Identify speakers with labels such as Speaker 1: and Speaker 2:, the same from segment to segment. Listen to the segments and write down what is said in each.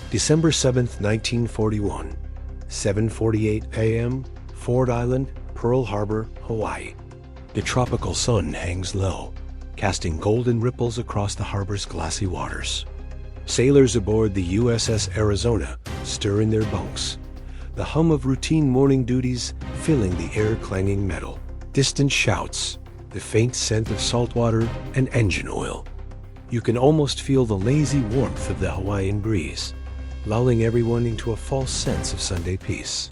Speaker 1: December 7, 1941, 7:48 a.m., Ford Island, Pearl Harbor, Hawaii. The tropical sun hangs low, casting golden ripples across the harbor's glassy waters. Sailors aboard the USS Arizona stir in their bunks, the hum of routine morning duties filling the air clanging metal. Distant shouts, the faint scent of salt water and engine oil. You can almost feel the lazy warmth of the Hawaiian breeze, lulling everyone into a false sense of Sunday peace.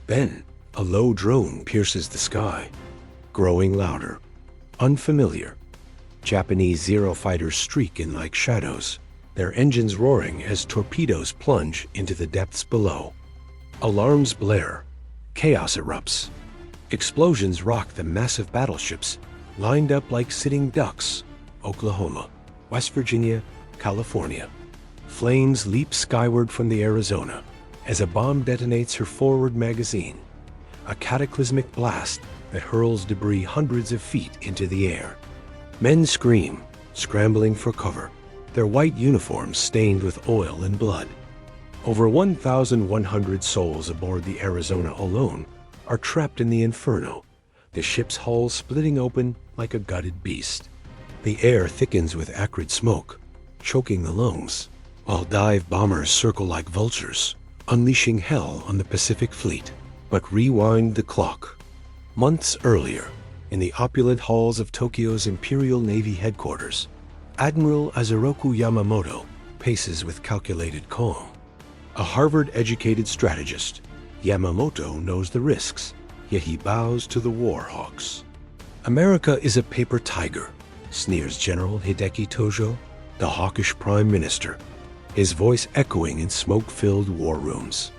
Speaker 1: Then, a low drone pierces the sky, growing louder, unfamiliar. Japanese Zero fighters streak in like shadows, their engines roaring as torpedoes plunge into the depths below. Alarms blare, chaos erupts. Explosions rock the massive battleships, lined up like sitting ducks. Oklahoma, West Virginia, California. Flames leap skyward from the Arizona as a bomb detonates her forward magazine, a cataclysmic blast that hurls debris hundreds of feet into the air. Men scream, scrambling for cover, their white uniforms stained with oil and blood. Over 1,100 souls aboard the Arizona alone are trapped in the inferno, the ship's hull splitting open like a gutted beast. The air thickens with acrid smoke, choking the lungs, while dive bombers circle like vultures, unleashing hell on the Pacific Fleet. But rewind the clock. Months earlier, in the opulent halls of Tokyo's Imperial Navy headquarters, Admiral Azuroku Yamamoto paces with calculated calm. A Harvard-educated strategist, Yamamoto knows the risks, yet he bows to the war hawks. America is a paper tiger, sneers General Hideki Tojo, the hawkish prime minister, his voice echoing in smoke-filled war rooms.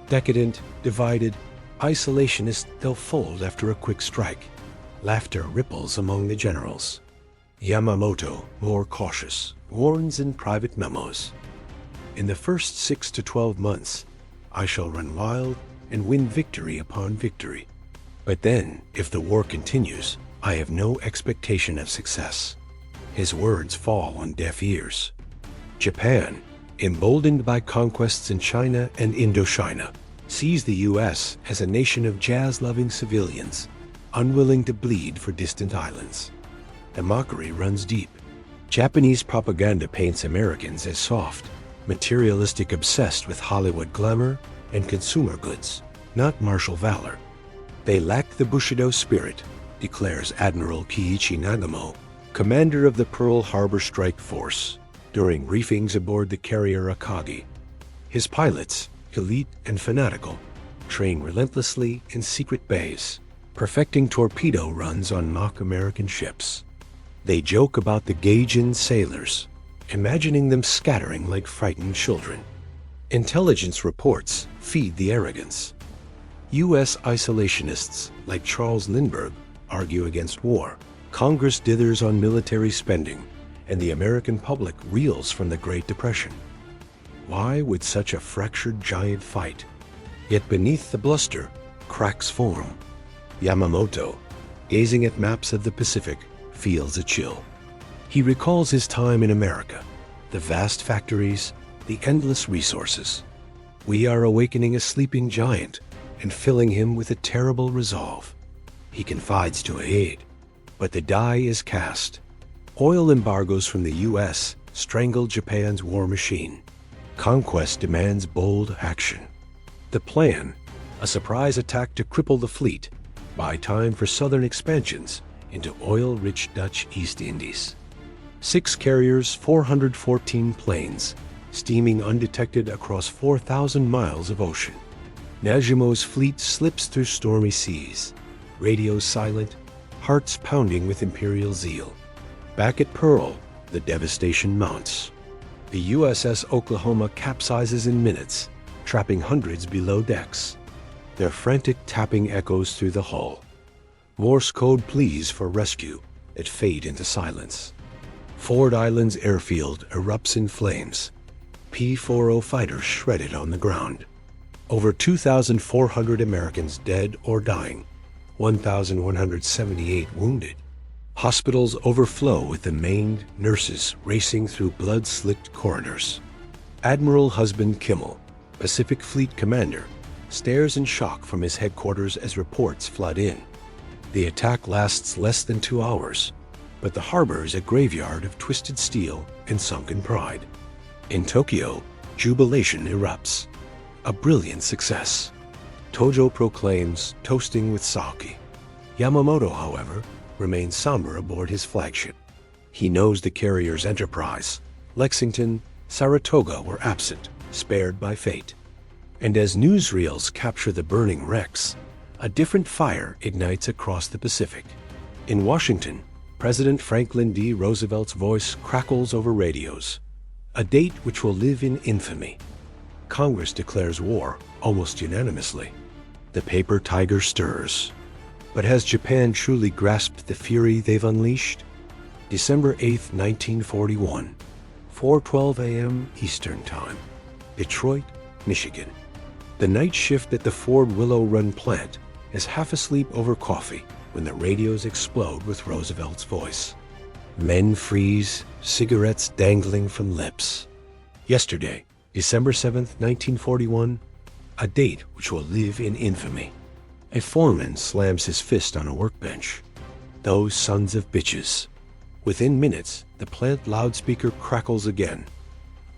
Speaker 1: Decadent, divided, isolationist, they'll fold after a quick strike. Laughter ripples among the generals. Yamamoto, more cautious, warns in private memos. In the first 6 to 12 months, I shall run wild and win victory upon victory. But then, if the war continues, I have no expectation of success. His words fall on deaf ears. Japan, emboldened by conquests in China and Indochina, sees the U.S. as a nation of jazz-loving civilians, unwilling to bleed for distant islands. The mockery runs deep. Japanese propaganda paints Americans as soft, materialistic, obsessed with Hollywood glamour and consumer goods, not martial valor. They lack the Bushido spirit, declares Admiral Kiichi Nagamo, commander of the Pearl Harbor Strike Force, during briefings aboard the carrier Akagi. His pilots, elite and fanatical, train relentlessly in secret bays, perfecting torpedo runs on mock American ships. They joke about the Gaijin sailors, imagining them scattering like frightened children. Intelligence reports feed the arrogance. U.S. isolationists like Charles Lindbergh argue against war. Congress dithers on military spending, and the American public reels from the Great Depression. Why would such a fractured giant fight? Yet beneath the bluster, cracks form. Yamamoto, gazing at maps of the Pacific, feels a chill. He recalls his time in America, the vast factories, the endless resources. We are awakening a sleeping giant and filling him with a terrible resolve. He confides to a aide, but the die is cast. Oil embargoes from the U.S. strangle Japan's war machine. Conquest demands bold action. The plan, a surprise attack to cripple the fleet, buy time for southern expansions into oil-rich Dutch East Indies. 6 carriers, 414 planes, steaming undetected across 4,000 miles of ocean. Najumo's fleet slips through stormy seas, radios silent, hearts pounding with imperial zeal. Back at Pearl, the devastation mounts. The USS Oklahoma capsizes in minutes, trapping hundreds below decks. Their frantic tapping echoes through the hull. Morse code pleas for rescue that fade into silence. Ford Island's airfield erupts in flames. P-405 fighters shredded on the ground. Over 2,400 Americans dead or dying, 1,178 wounded. Hospitals overflow with the maimed nurses racing through blood-slicked corridors. Admiral Husband Kimmel, Pacific Fleet commander, stares in shock from his headquarters as reports flood in. The attack lasts less than 2 hours, but the harbor is a graveyard of twisted steel and sunken pride. In Tokyo, jubilation erupts. A brilliant success. Tojo proclaims, toasting with sake. Yamamoto, however, remains somber aboard his flagship. He knows the carrier's enterprise. Lexington, Saratoga were absent, spared by fate. And as newsreels capture the burning wrecks, a different fire ignites across the Pacific. In Washington, President Franklin D. Roosevelt's voice crackles over radios. A date which will live in infamy. Congress declares war almost unanimously. The paper tiger stirs. But has Japan truly grasped the fury they've unleashed? December 8, 1941, 4:12 a.m. Eastern Time, Detroit, Michigan. The night shift at the Ford Willow Run plant is half asleep over coffee when the radios explode with Roosevelt's voice. Men freeze, cigarettes dangling from lips. Yesterday, December 7, 1941, a date which will live in infamy. A foreman slams his fist on a workbench. Those sons of bitches. Within minutes, the plant loudspeaker crackles again.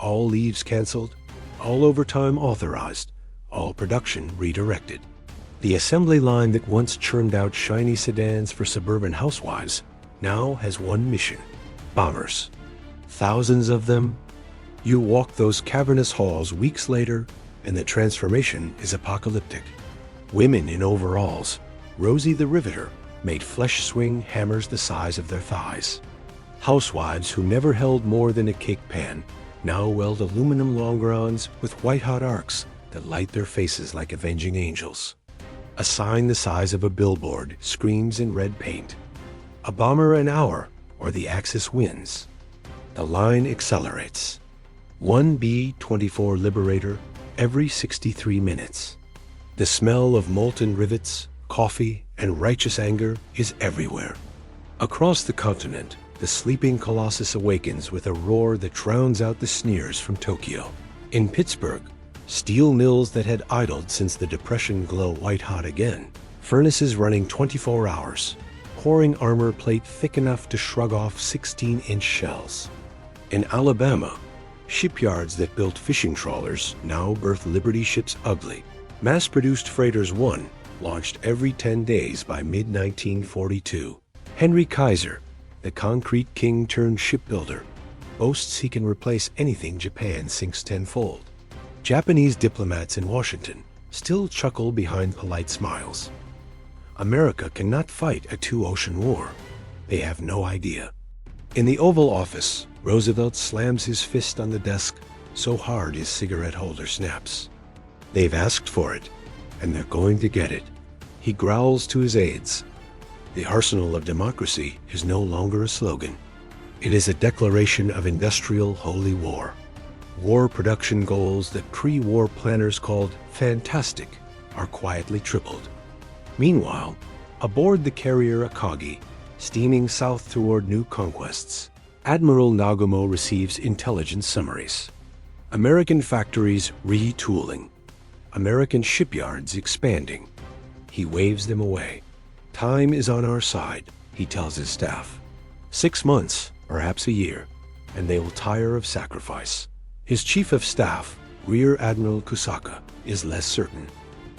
Speaker 1: All leaves canceled, all overtime authorized, all production redirected. The assembly line that once churned out shiny sedans for suburban housewives now has one mission: bombers. Thousands of them. You walk those cavernous halls weeks later, and the transformation is apocalyptic. Women in overalls, Rosie the Riveter, made flesh-swing hammers the size of their thighs. Housewives who never held more than a cake pan now weld aluminum longerons with white-hot arcs that light their faces like avenging angels. A sign the size of a billboard screams in red paint. A bomber an hour, or the Axis wins. The line accelerates. One B-24 Liberator every 63 minutes. The smell of molten rivets, coffee, and righteous anger is everywhere. Across the continent, the sleeping colossus awakens with a roar that drowns out the sneers from Tokyo. In Pittsburgh, steel mills that had idled since the Depression glow white-hot again. Furnaces running 24 hours, pouring armor plate thick enough to shrug off 16-inch shells. In Alabama, shipyards that built fishing trawlers now birth Liberty ships ugly. Mass-produced freighters 1 launched every 10 days by mid-1942. Henry Kaiser, the concrete king turned shipbuilder, boasts he can replace anything Japan sinks tenfold. Japanese diplomats in Washington still chuckle behind polite smiles. America cannot fight a two-ocean war. They have no idea. In the Oval Office, Roosevelt slams his fist on the desk so hard his cigarette holder snaps. They've asked for it, and they're going to get it. He growls to his aides. The arsenal of democracy is no longer a slogan. It is a declaration of industrial holy war. War production goals that pre-war planners called fantastic are quietly tripled. Meanwhile, aboard the carrier Akagi, steaming south toward new conquests, Admiral Nagumo receives intelligence summaries. American factories retooling. American shipyards expanding. He waves them away. Time is on our side, he tells his staff. 6 months, perhaps a year, and they will tire of sacrifice. His chief of staff, Rear Admiral Kusaka, is less certain.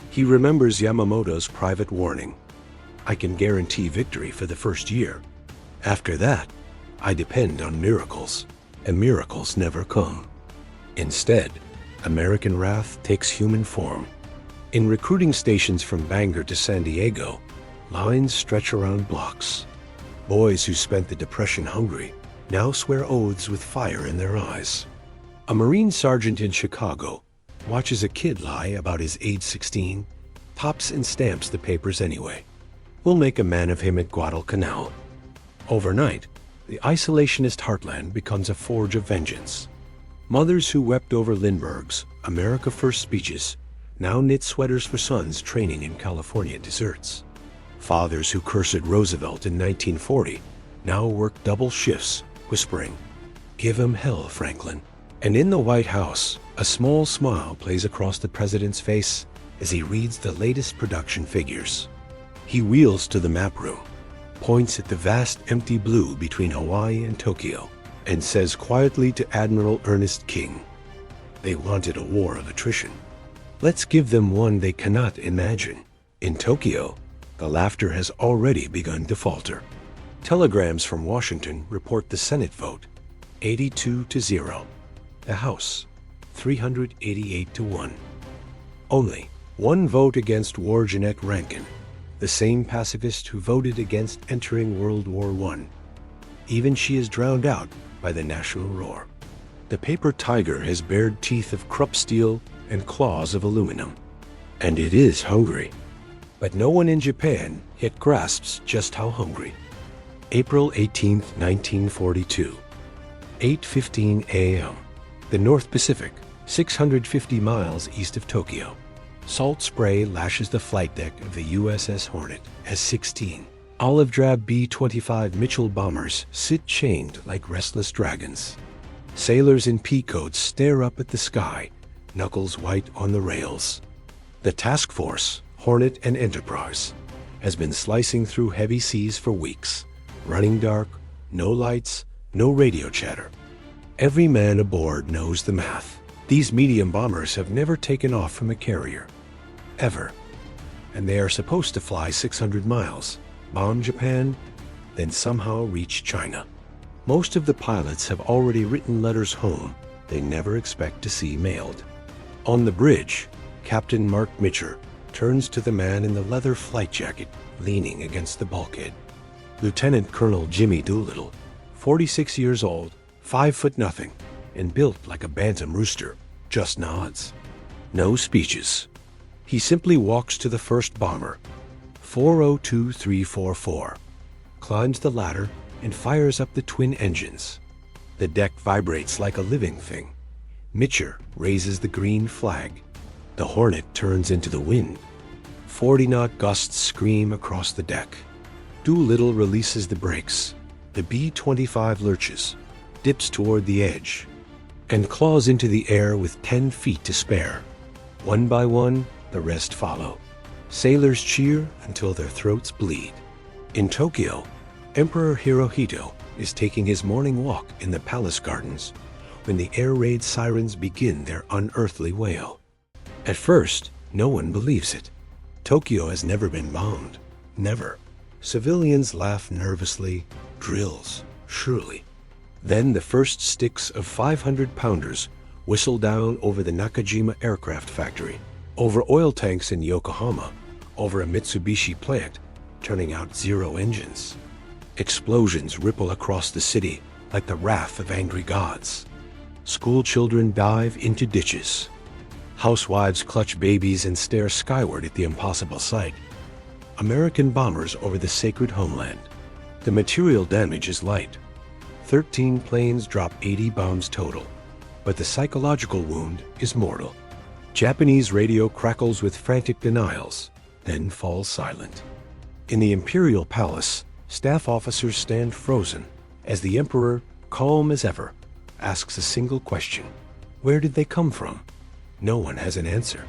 Speaker 1: He remembers Yamamoto's private warning. I can guarantee victory for the first year. After that, I depend on miracles, and miracles never come. Instead, American wrath takes human form. In recruiting stations from Bangor to San Diego, lines stretch around blocks. Boys who spent the Depression hungry now swear oaths with fire in their eyes. A Marine sergeant in Chicago watches a kid lie about his age 16, tops and stamps the papers anyway. We'll make a man of him at Guadalcanal. Overnight, the isolationist heartland becomes a forge of vengeance. Mothers who wept over Lindbergh's America First speeches now knit sweaters for sons training in California deserts. Fathers who cursed Roosevelt in 1940 now work double shifts, whispering, "Give him hell, Franklin." And in the White House, a small smile plays across the president's face as he reads the latest production figures. He wheels to the map room, points at the vast empty blue between Hawaii and Tokyo, and says quietly to Admiral Ernest King, "They wanted a war of attrition. Let's give them one they cannot imagine." In Tokyo, the laughter has already begun to falter. Telegrams from Washington report the Senate vote, 82-0. The House, 388-1. Only one vote against Warjenek Rankin, the same pacifist who voted against entering World War I. Even she is drowned out by the national roar. The paper tiger has bared teeth of Krupp steel and claws of aluminum. And it is hungry. But no one in Japan yet grasps just how hungry. April 18, 1942, 8:15 a.m. The North Pacific, 650 miles east of Tokyo. Salt spray lashes the flight deck of the USS Hornet as 16 olive drab B-25 Mitchell bombers sit chained like restless dragons. Sailors in pea coats stare up at the sky, knuckles white on the rails. The task force, Hornet and Enterprise, has been slicing through heavy seas for weeks, running dark, no lights, no radio chatter. Every man aboard knows the math. These medium bombers have never taken off from a carrier. Ever. And they are supposed to fly 600 miles, bomb Japan, then somehow reach China. Most of the pilots have already written letters home they never expect to see mailed. On the bridge, Captain Mark Mitcher turns to the man in the leather flight jacket leaning against the bulkhead. Lieutenant Colonel Jimmy Doolittle, 46 years old, 5'0", and built like a bantam rooster, just nods. No speeches. He simply walks to the first bomber, 402344, climbs the ladder, and fires up the twin engines. The deck vibrates like a living thing. Mitcher raises the green flag. The Hornet turns into the wind. 40-knot gusts scream across the deck. Doolittle releases the brakes. The B-25 lurches, dips toward the edge, and claws into the air with 10 feet to spare. One by one, the rest follow. Sailors cheer until their throats bleed. In Tokyo, Emperor Hirohito is taking his morning walk in the palace gardens when the air raid sirens begin their unearthly wail. At first, no one believes it. Tokyo has never been bombed. Never. Civilians laugh nervously. Drills, surely. Then the first sticks of 500-pounders whistle down over the Nakajima aircraft factory, over oil tanks in Yokohama, over a Mitsubishi plant, turning out 0 engines. Explosions ripple across the city like the wrath of angry gods. School children dive into ditches. Housewives clutch babies and stare skyward at the impossible sight. American bombers over the sacred homeland. The material damage is light. 13 planes drop 80 bombs total, but the psychological wound is mortal. Japanese radio crackles with frantic denials, then falls silent. In the Imperial Palace, staff officers stand frozen as the Emperor, calm as ever, asks a single question. Where did they come from? No one has an answer.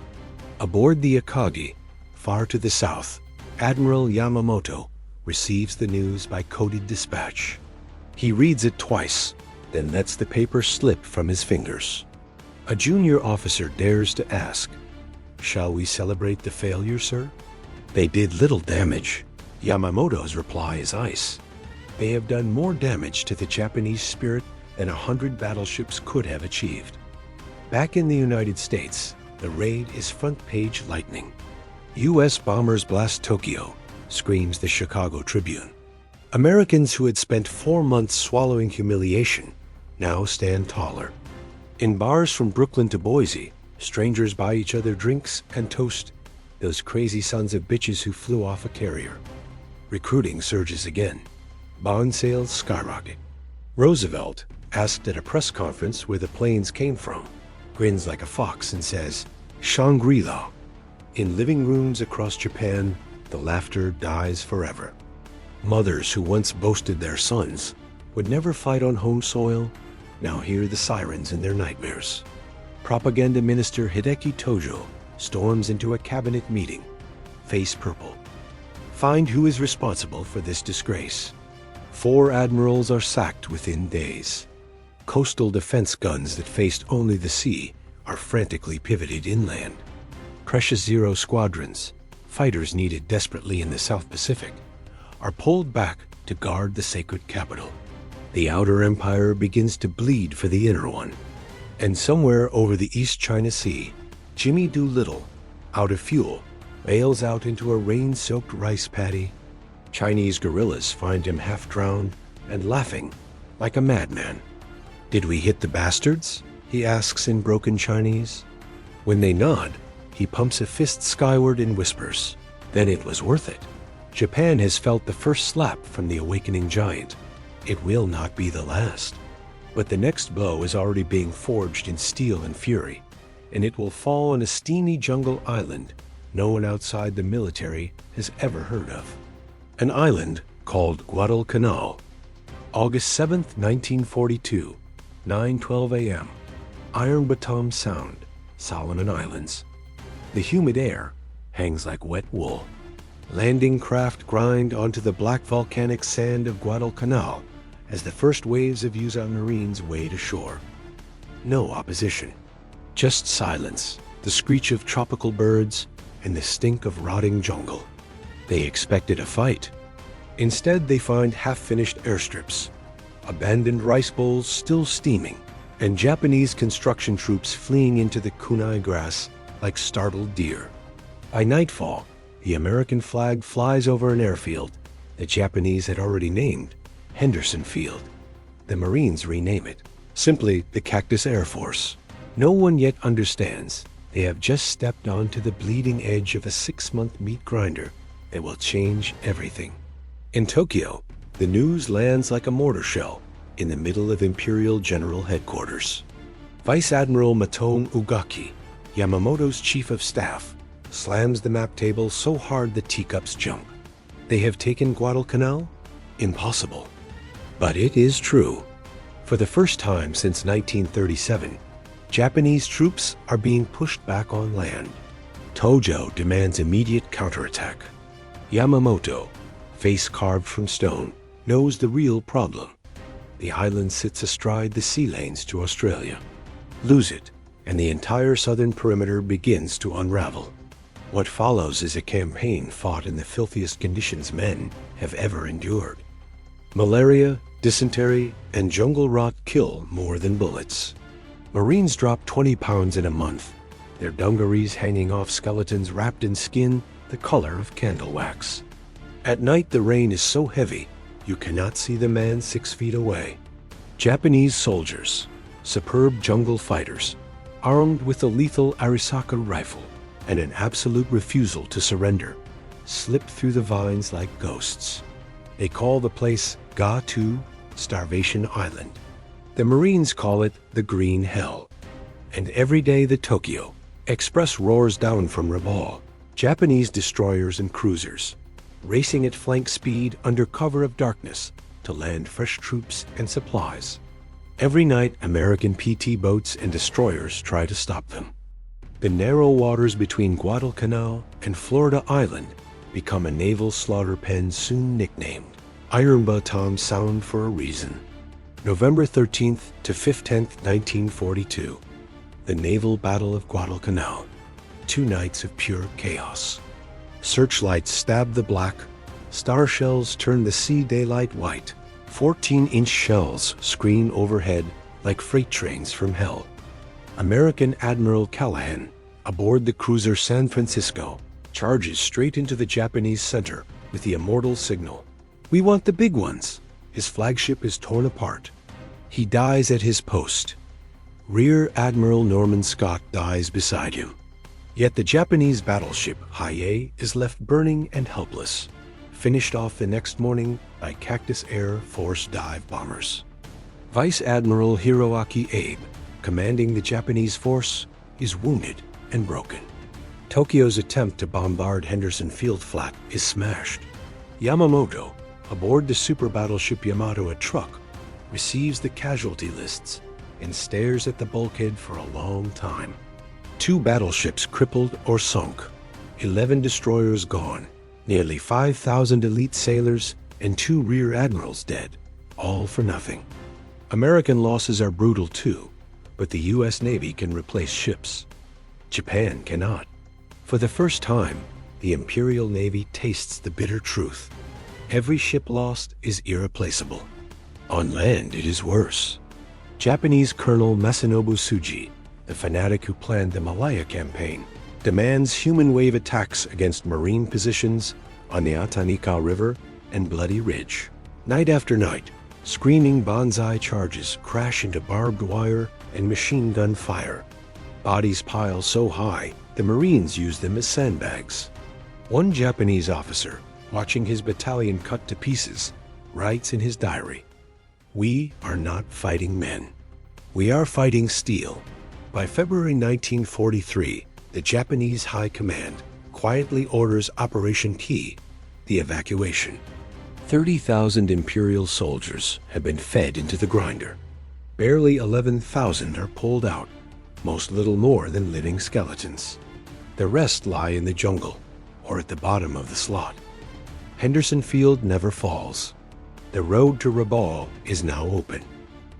Speaker 1: Aboard the Akagi, far to the south, Admiral Yamamoto receives the news by coded dispatch. He reads it twice, then lets the paper slip from his fingers. A junior officer dares to ask, "Shall we celebrate the failure, sir?" They did little damage. Yamamoto's reply is ice. They have done more damage to the Japanese spirit than 100 battleships could have achieved. Back in the United States, the raid is front-page lightning. U.S. bombers blast Tokyo, screams the Chicago Tribune. Americans who had spent 4 months swallowing humiliation now stand taller. In bars from Brooklyn to Boise, strangers buy each other drinks and toast those crazy sons of bitches who flew off a carrier. Recruiting surges again. Bond sales skyrocket. Roosevelt, asked at a press conference where the planes came from, grins like a fox and says, "Shangri-La." In living rooms across Japan, the laughter dies forever. Mothers who once boasted their sons would never fight on home soil Now hear the sirens in their nightmares. Propaganda Minister Hideki Tojo storms into a cabinet meeting, face purple. Find who is responsible for this disgrace. 4 admirals are sacked within days. Coastal defense guns that faced only the sea are frantically pivoted inland. Precious Zero squadrons, fighters needed desperately in the South Pacific, are pulled back to guard the sacred capital. The outer empire begins to bleed for the inner one. And somewhere over the East China Sea, Jimmy Doolittle, out of fuel, bails out into a rain-soaked rice paddy. Chinese guerrillas find him half-drowned and laughing like a madman. "Did we hit the bastards?" he asks in broken Chinese. When they nod, he pumps a fist skyward and whispers, "Then it was worth it." Japan has felt the first slap from the awakening giant. It will not be the last. But the next blow is already being forged in steel and fury, and it will fall on a steamy jungle island no one outside the military has ever heard of. An island called Guadalcanal. August 7th, 1942, 9:12 a.m. Iron Batom Sound, Solomon Islands. The humid air hangs like wet wool. Landing craft grind onto the black volcanic sand of Guadalcanal as the first waves of Submarines wade ashore. No opposition, just silence, the screech of tropical birds, and the stink of rotting jungle. They expected a fight. Instead, they find half-finished airstrips, abandoned rice bowls still steaming, and Japanese construction troops fleeing into the kunai grass like startled deer. By nightfall, the American flag flies over an airfield the Japanese had already named Henderson Field. The Marines rename it simply the Cactus Air Force. No one yet understands they have just stepped onto the bleeding edge of a 6-month meat grinder that will change everything. In Tokyo, the news lands like a mortar shell in the middle of Imperial General Headquarters. Vice Admiral Matong Ugaki, Yamamoto's chief of staff, slams the map table so hard the teacups jump. They have taken Guadalcanal? Impossible. But it is true. For the first time since 1937, Japanese troops are being pushed back on land. Tojo demands immediate counterattack. Yamamoto, face carved from stone, knows the real problem. The island sits astride the sea lanes to Australia. Lose it, and the entire southern perimeter begins to unravel. What follows is a campaign fought in the filthiest conditions men have ever endured. Malaria, dysentery, and jungle rot kill more than bullets. Marines drop 20 pounds in a month, their dungarees hanging off skeletons wrapped in skin the color of candle wax. At night, the rain is so heavy you cannot see the man 6 feet away. Japanese soldiers, superb jungle fighters, armed with a lethal Arisaka rifle and an absolute refusal to surrender, slip through the vines like ghosts. They call the place Ga-Tu, Starvation Island. The Marines call it the Green Hell. And every day the Tokyo Express roars down from Rabaul, Japanese destroyers and cruisers, racing at flank speed under cover of darkness to land fresh troops and supplies. Every night, American PT boats and destroyers try to stop them. The narrow waters between Guadalcanal and Florida Island become a naval slaughter pen soon nicknamed Iron Batom Sound for a reason. November 13th to 15th, 1942. The Naval Battle of Guadalcanal. 2 nights of pure chaos. Searchlights stab the black. Star shells turn the sea daylight white. 14-inch shells screen overhead like freight trains from hell. American Admiral Callahan, aboard the cruiser San Francisco, charges straight into the Japanese center with the immortal signal, "We want the big ones." His flagship is torn apart. He dies at his post. Rear Admiral Norman Scott dies beside him. Yet the Japanese battleship Hiei is left burning and helpless, finished off the next morning by Cactus Air Force dive bombers. Vice Admiral Hiroaki Abe, commanding the Japanese force, is wounded and broken. Tokyo's attempt to bombard Henderson Field flat is smashed. Yamamoto, aboard the super battleship Yamato a truck, receives the casualty lists and stares at the bulkhead for a long time. 2 battleships crippled or sunk, 11 destroyers gone, nearly 5,000 elite sailors, and 2 rear admirals dead, all for nothing. American losses are brutal too, but the U.S. Navy can replace ships. Japan cannot. For the first time, the Imperial Navy tastes the bitter truth. Every ship lost is irreplaceable. On land, it is worse. Japanese Colonel Masanobu Tsuji, the fanatic who planned the Malaya campaign, demands human wave attacks against Marine positions on the Atanika River and Bloody Ridge. Night after night, screaming banzai charges crash into barbed wire and machine gun fire. Bodies pile so high, the Marines use them as sandbags. One Japanese officer, watching his battalion cut to pieces, writes in his diary, "We are not fighting men. We are fighting steel." By February 1943, the Japanese High Command quietly orders Operation Key, the evacuation. 30,000 Imperial soldiers have been fed into the grinder. Barely 11,000 are pulled out, most little more than living skeletons. The rest lie in the jungle or at the bottom of the slot. Henderson Field never falls. The road to Rabaul is now open.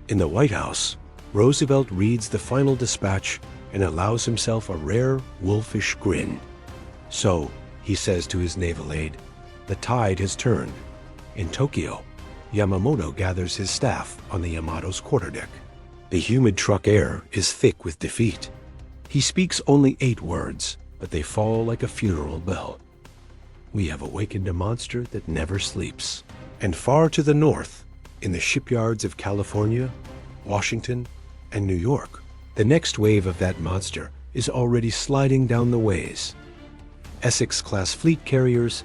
Speaker 1: In the White House, Roosevelt reads the final dispatch and allows himself a rare wolfish grin. "So," he says to his naval aide, "the tide has turned." In Tokyo, Yamamoto gathers his staff on the Yamato's quarterdeck. The humid truck air is thick with defeat. He speaks only 8 words, but they fall like a funeral bell. We have awakened a monster that never sleeps. And far to the north, in the shipyards of California, Washington, and New York, the next wave of that monster is already sliding down the ways. Essex-class fleet carriers,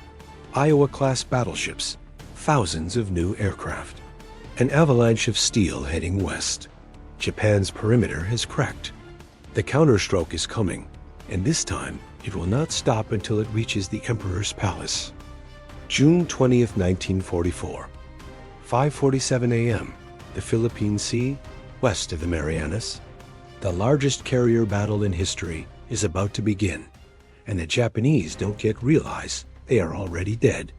Speaker 1: Iowa-class battleships, thousands of new aircraft. An avalanche of steel heading west. Japan's perimeter has cracked. The counterstroke is coming, and this time it will not stop until it reaches the Emperor's Palace. June 20th, 1944. 5:47 a.m., the Philippine Sea, west of the Marianas. The largest carrier battle in history is about to begin, and the Japanese don't yet realize they are already dead.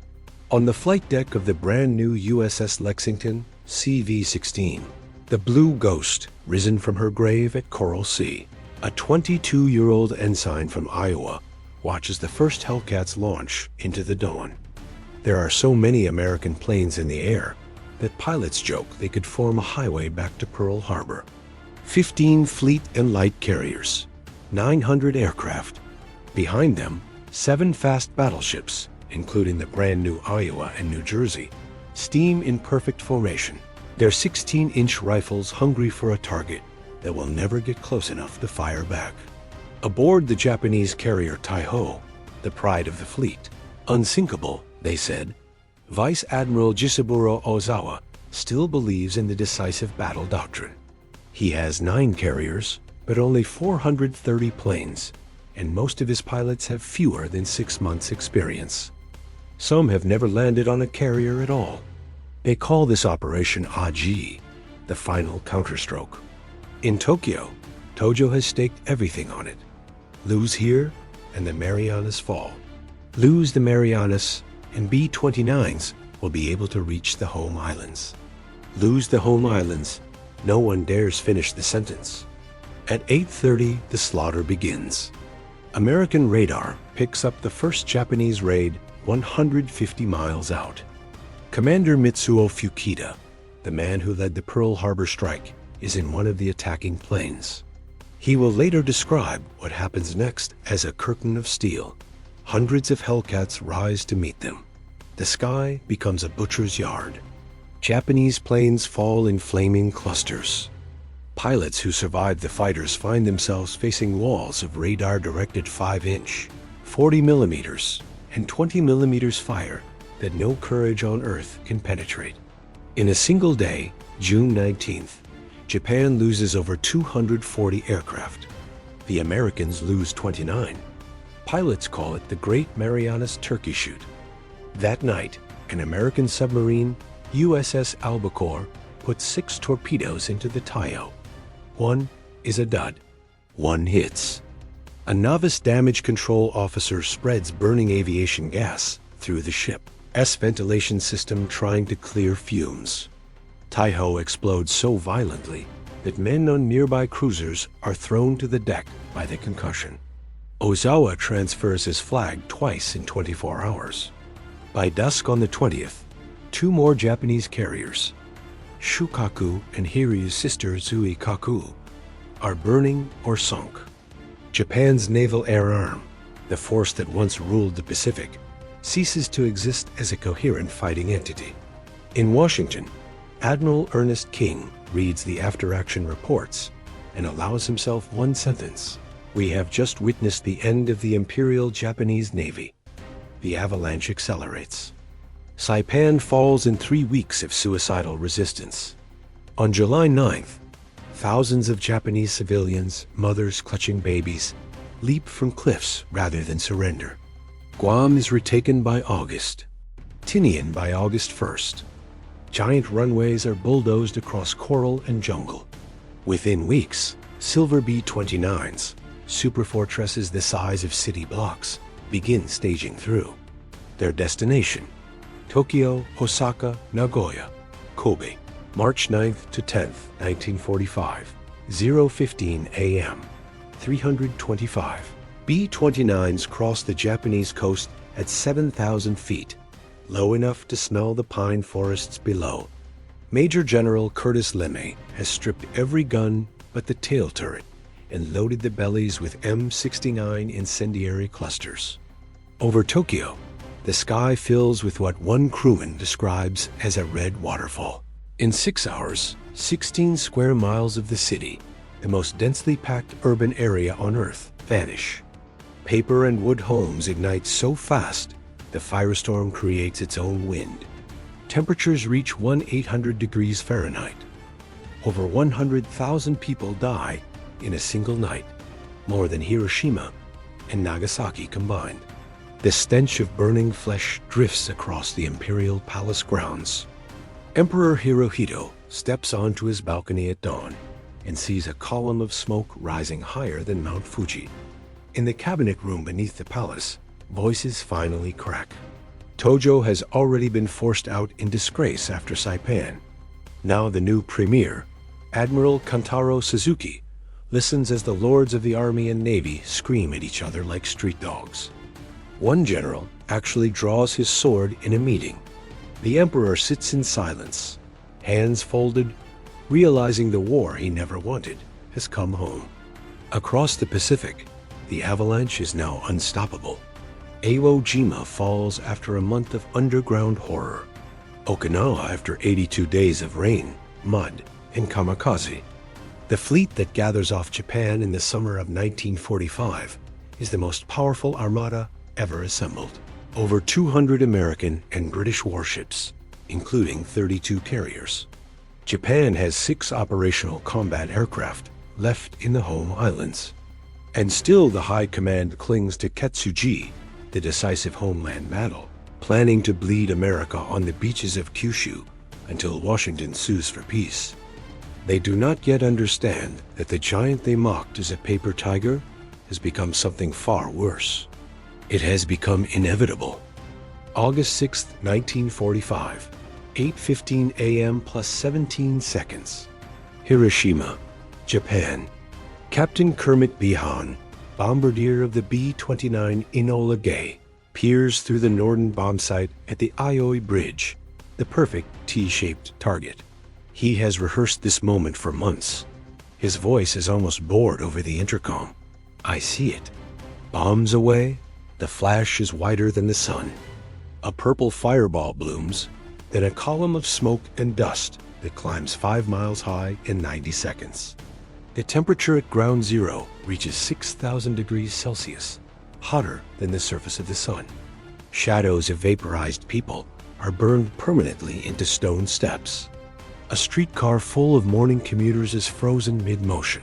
Speaker 1: On the flight deck of the brand new USS Lexington, CV-16, the Blue Ghost, risen from her grave at Coral Sea, a 22-year-old ensign from Iowa, watches the first Hellcats launch into the dawn. There are so many American planes in the air that pilots joke they could form a highway back to Pearl Harbor. 15 fleet and light carriers, 900 aircraft. Behind them, 7 fast battleships, including the brand new Iowa and New Jersey, steam in perfect formation, their 16-inch rifles hungry for a target that will never get close enough to fire back. Aboard the Japanese carrier Taiho, the pride of the fleet, unsinkable, they said, Vice Admiral Jisaburo Ozawa still believes in the decisive battle doctrine. He has 9 carriers, but only 430 planes, and most of his pilots have fewer than 6 months' experience. Some have never landed on a carrier at all. They call this operation Aji, the final counterstroke. In Tokyo, Tojo has staked everything on it. Lose here, and the Marianas fall. Lose the Marianas, and B-29s will be able to reach the home islands. Lose the home islands, no one dares finish the sentence. At 8:30, the slaughter begins. American radar picks up the first Japanese raid 150 miles out. Commander Mitsuo Fukita, the man who led the Pearl Harbor strike, is in one of the attacking planes. He will later describe what happens next as a curtain of steel. Hundreds of Hellcats rise to meet them. The sky becomes a butcher's yard. Japanese planes fall in flaming clusters. Pilots who survived the fighters find themselves facing walls of radar-directed 5-inch, 40 millimeters, and 20 millimeters fire that no courage on Earth can penetrate. In a single day, June 19th, Japan loses over 240 aircraft. The Americans lose 29. Pilots call it the Great Marianas Turkey Shoot. That night, an American submarine, USS Albacore, put 6 torpedoes into the Tayo. One is a dud. One hits. A novice damage control officer spreads burning aviation gas through the ship's ventilation system trying to clear fumes. Taiho explodes so violently that men on nearby cruisers are thrown to the deck by the concussion. Ozawa transfers his flag twice in 24 hours. By dusk on the 20th, two more Japanese carriers, Shukaku and Hiryu's sister Zuikaku, are burning or sunk. Japan's naval air arm, the force that once ruled the Pacific, ceases to exist as a coherent fighting entity. In Washington, Admiral Ernest King reads the after-action reports and allows himself one sentence: "We have just witnessed the end of the Imperial Japanese Navy." The avalanche accelerates. Saipan falls in 3 weeks of suicidal resistance. On July 9th, thousands of Japanese civilians, mothers clutching babies, leap from cliffs rather than surrender. Guam is retaken by August. Tinian by August 1st. Giant runways are bulldozed across coral and jungle. Within weeks, silver B-29s, superfortresses the size of city blocks, begin staging through. Their destination: Tokyo, Osaka, Nagoya, Kobe. March 9th to 10th, 1945, 0:15 a.m., 325. B-29s cross the Japanese coast at 7,000 feet, low enough to smell the pine forests below. Major General Curtis LeMay has stripped every gun but the tail turret and loaded the bellies with M69 incendiary clusters. Over Tokyo, the sky fills with what one crewman describes as a red waterfall. In 6 hours, 16 square miles of the city, the most densely packed urban area on Earth, vanish. Paper and wood homes ignite so fast, the firestorm creates its own wind. Temperatures reach 1,800 degrees Fahrenheit. Over 100,000 people die in a single night, more than Hiroshima and Nagasaki combined. The stench of burning flesh drifts across the Imperial Palace grounds. Emperor Hirohito steps onto his balcony at dawn and sees a column of smoke rising higher than Mount Fuji. In the cabinet room beneath the palace, voices finally crack. Tojo has already been forced out in disgrace after Saipan. Now the new premier, Admiral Kantaro Suzuki, listens as the lords of the army and navy scream at each other like street dogs. One general actually draws his sword in a meeting. The emperor sits in silence, hands folded, realizing the war he never wanted has come home. Across the Pacific, the avalanche is now unstoppable. Iwo Jima falls after a month of underground horror. Okinawa after 82 days of rain, mud, and kamikaze. The fleet that gathers off Japan in the summer of 1945 is the most powerful armada ever assembled. Over 200 American and British warships, including 32 carriers. Japan has 6 operational combat aircraft left in the home islands. And still the High Command clings to Ketsuji, the decisive homeland battle, planning to bleed America on the beaches of Kyushu until Washington sues for peace. They do not yet understand that the giant they mocked as a paper tiger has become something far worse. It has become inevitable. August 6, 1945, 8:15 a.m. plus 17 seconds. Hiroshima, Japan. Captain Kermit Behan, bombardier of the B-29 Enola Gay, peers through the Norden bombsight at the Aioi Bridge, the perfect T-shaped target. He has rehearsed this moment for months. His voice is almost bored over the intercom. I see it. Bombs away, the flash is whiter than the sun. A purple fireball blooms, then a column of smoke and dust that climbs 5 miles high in 90 seconds. The temperature at ground zero reaches 6,000 degrees Celsius, hotter than the surface of the sun. Shadows of vaporized people are burned permanently into stone steps. A streetcar full of morning commuters is frozen mid-motion.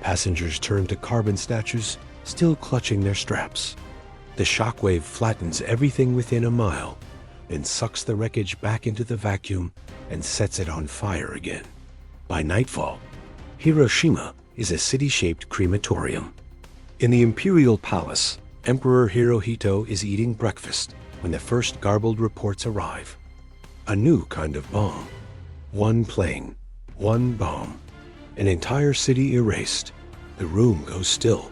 Speaker 1: Passengers turn to carbon statues, still clutching their straps. The shockwave flattens everything within a mile, then sucks the wreckage back into the vacuum and sets it on fire again. By nightfall, Hiroshima is a city-shaped crematorium. In the imperial palace, Emperor Hirohito is eating breakfast when the first garbled reports arrive. A new kind of bomb. One plane, one bomb. An entire city erased. The room goes still.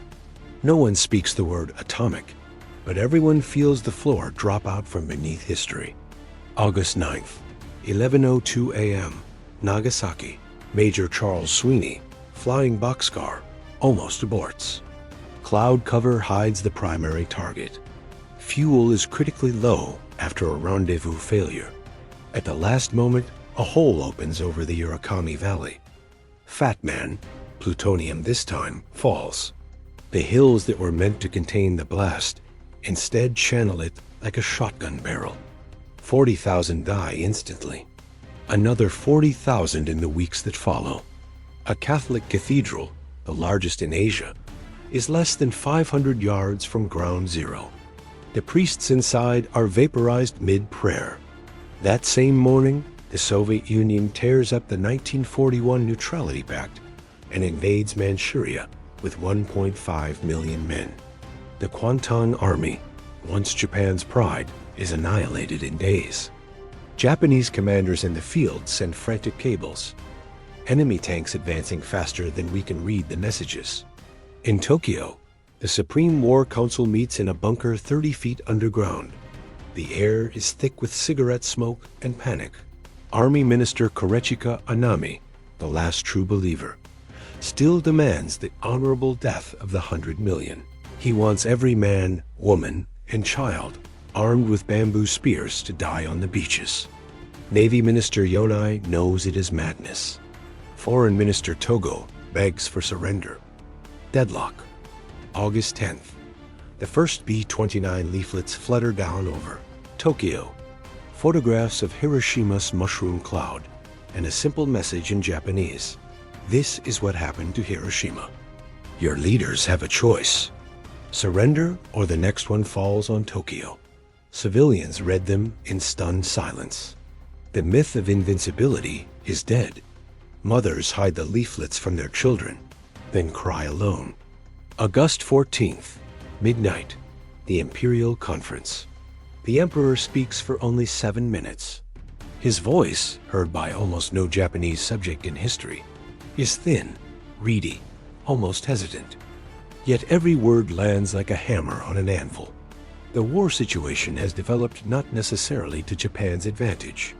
Speaker 1: No one speaks the word atomic, but everyone feels the floor drop out from beneath history. August 9th, 11:02 a.m., Nagasaki. Major Charles Sweeney, flying boxcar, almost aborts. Cloud cover hides the primary target. Fuel is critically low after a rendezvous failure. At the last moment, a hole opens over the Urakami Valley. Fat Man, plutonium this time, falls. The hills that were meant to contain the blast instead channel it like a shotgun barrel. 40,000 die instantly. Another 40,000 in the weeks that follow. A Catholic cathedral, the largest in Asia, is less than 500 yards from ground zero. The priests inside are vaporized mid-prayer. That same morning, the Soviet Union tears up the 1941 Neutrality Pact and invades Manchuria with 1.5 million men. The Kwantan Army, once Japan's pride, is annihilated in days. Japanese commanders in the field send frantic cables. Enemy tanks advancing faster than we can read the messages. In Tokyo, the Supreme War Council meets in a bunker 30 feet underground. The air is thick with cigarette smoke and panic. Army Minister Korechika Anami, the last true believer, still demands the honorable death of the 100 million. He wants every man, woman, and child armed with bamboo spears to die on the beaches. Navy Minister Yonai knows it is madness. Foreign Minister Togo begs for surrender. Deadlock. August 10th. The first B-29 leaflets flutter down over Tokyo. Photographs of Hiroshima's mushroom cloud and a simple message in Japanese. This is what happened to Hiroshima. Your leaders have a choice. Surrender or the next one falls on Tokyo. Civilians read them in stunned silence. The myth of invincibility is dead. Mothers hide the leaflets from their children, then cry alone. August 14th, midnight, the Imperial Conference. The Emperor speaks for only 7 minutes. His voice, heard by almost no Japanese subject in history, is thin, reedy, almost hesitant. Yet every word lands like a hammer on an anvil. The war situation has developed not necessarily to Japan's advantage.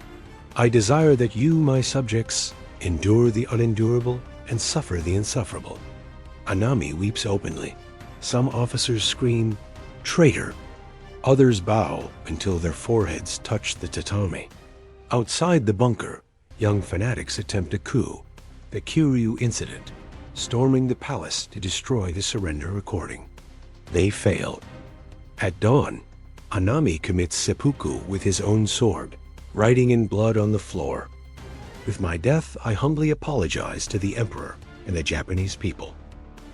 Speaker 1: I desire that you, my subjects, endure the unendurable and suffer the insufferable. Anami weeps openly. Some officers scream, "Traitor!" Others bow until their foreheads touch the tatami. Outside the bunker, young fanatics attempt a coup, the Kiryu incident, storming the palace to destroy the surrender recording. They fail. At dawn, Anami commits seppuku with his own sword, writing in blood on the floor. With my death, I humbly apologize to the Emperor and the Japanese people.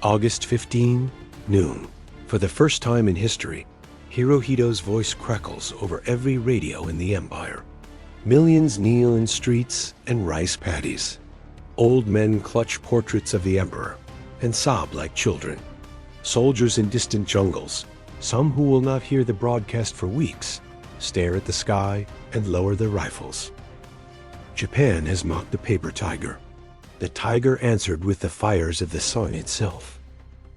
Speaker 1: August 15, noon. For the first time in history, Hirohito's voice crackles over every radio in the empire. Millions kneel in streets and rice paddies. Old men clutch portraits of the Emperor and sob like children. Soldiers in distant jungles, some who will not hear the broadcast for weeks, stare at the sky and lower their rifles. Japan has mocked the paper tiger. The tiger answered with the fires of the sun itself.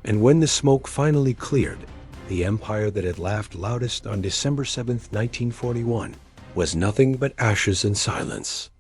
Speaker 1: And when the smoke finally cleared, the empire that had laughed loudest on December 7th, 1941, was nothing but ashes and silence.